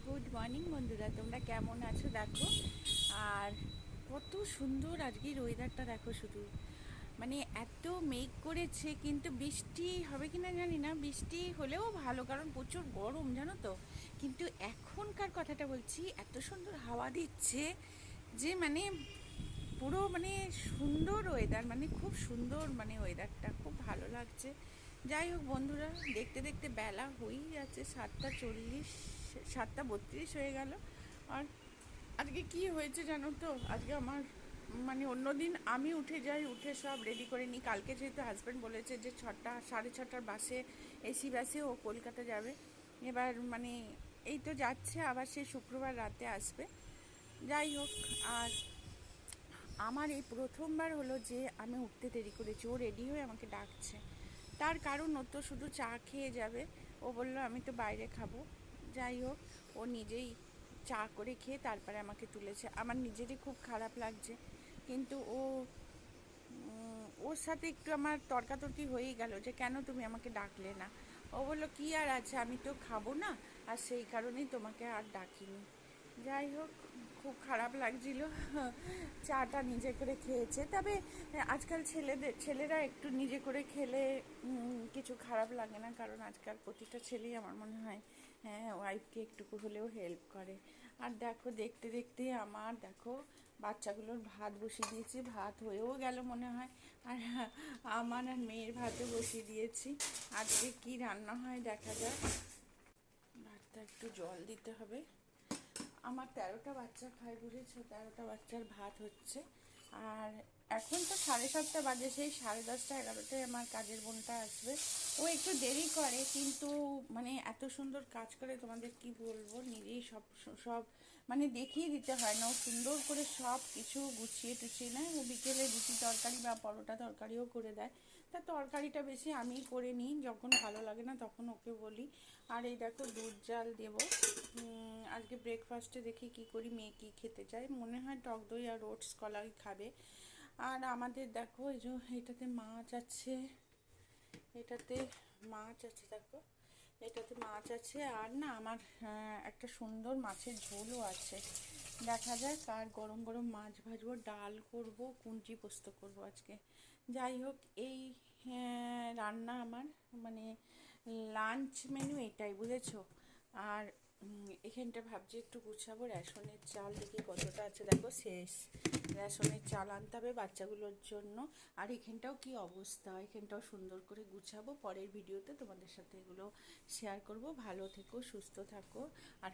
Good morning বন্ধুরা, তোমরা কেমন আছো দেখো। আর কত সুন্দর আজকের ওয়েদারটা দেখো শুধু, মানে এত মেঘ করেছে, কিন্তু বৃষ্টি হবে কিনা জানি না। বৃষ্টি হলেও ভালো, কারণ প্রচুর গরম জানো তো। কিন্তু এখনকার কথাটা বলছি, এত সুন্দর হাওয়া দিচ্ছে যে মানে পুরো মানে সুন্দর ওয়েদার, মানে খুব সুন্দর, মানে ওয়েদারটা খুব ভালো লাগছে। যাই হোক বন্ধুরা, দেখতে দেখতে বেলা হয়েই যাচ্ছে, 7:40, 7:32 হয়ে গেল। আর আজকে কি হয়েছে জানো তো, আজকে আমার মানে অন্যদিন আমি উঠে যাই, উঠে সব রেডি করে নিই। কালকে যেহেতু হাজব্যান্ড বলেছে যে 6টা, 6:30টার বাসে, এসি বাসে ও কলকাতা যাবে। এবার মানে এই তো যাচ্ছে, আবার সে শুক্রবার রাতে আসবে। যাই হোক, আর আমার এই প্রথমবার হলো যে আমি উঠতে দেরি করেছি, ও রেডি হয়ে আমাকে ডাকছে। তার কারণ ও তো শুধু চা খেয়ে যাবে, ও বললো আমি তো বাইরে খাবো। যাই হোক, ও নিজেই চা করে খেয়ে তারপরে আমাকে তুলেছে। আমার নিজেরই খুব খারাপ লাগছে, কিন্তু ওর সাথে একটু আমার তর্কাতর্কি হয়েই গেল যে কেন তুমি আমাকে ডাকলে না। ও বললো কি আর আছে, আমি তো খাবো না, আর সেই কারণেই তোমাকে আর ডাকিনি। যাই হোক, খুব খারাপ লাগছিল। চাটা নিজে করে খেয়েছে, তবে আজকাল ছেলেরা একটু নিজে করে খেলে কিছু খারাপ লাগে না, কারণ আজকাল প্রতিটা ছেলেই আমার মনে হয় হ্যাঁ ওয়াইফকে একটুকু হলেও হেল্প করে। আর দেখো, দেখতে দেখতে আমার দেখো বাচ্চাগুলোর ভাত বসিয়ে দিয়েছি, ভাত হয়েও গেল মনে হয়। আর আমার আর মেয়ের ভাতও বসিয়ে দিয়েছি। আজকে কি রান্না হয় দেখা যাক। ভাতটা একটু জল দিতে হবে। আমার 13টা বাচ্চা খায়, বুঝেছো, 13টা বাচ্চার ভাত হচ্ছে। আর এখন তো 7:30 বাজে, সেই 10:30, 11টায় আমার কাজের বোনটা আসবে। ও একটু দেরি করে, কিন্তু মানে এত সুন্দর কাজ করে, তোমাদের কি বলবো, নিজেই সব সব মানে দেখিয়ে দিতে হয় না, ও সুন্দর করে সব কিছু গুছিয়ে টুছিয়ে নেয়। ও বিকেলে রুটি তরকারি বা পরোটা তরকারিও করে দেয়। তা তরকারিটা বেশি আমিই করে নিই, যখন ভালো লাগে না তখন ওকে বলি। আর এই দেখো দুধ জাল দেবো। আজকে ব্রেকফাস্টে দেখি কি করি, মেয়ে কি খেতে চায়, মনে হয় টক দই আর ওটস কলাই খাবে। আর আমাদের দেখো এই যে এটাতে মাছ আছে, এটাতে মাছ আছে দেখো, এটাতে মাছ আছে। আর না আমার একটা সুন্দর মাছের ঝোলও আছে। দেখা যাক, আর গরম গরম মাছ ভাজবো, ডাল করব, কুঞ্চি পোস্ত করব আজকে। যাই হোক, এই রান্না আমার মানে লাঞ্চ মেনু এটাই, বুঝেছো। আর এখানটা ভাবছি একটু গুছাবো, রেশনের চাল দেখি কতটা আছে, দেখো শেষ। রেশনের চাল আনতে হবে বাচ্চাগুলোর জন্য। আর এখানটাও কি অবস্থা, এখানটাও সুন্দর করে গুছাবো। পরের ভিডিওতে তোমাদের সাথে এগুলো শেয়ার করব। ভালো থেকো, সুস্থ থাকো। আর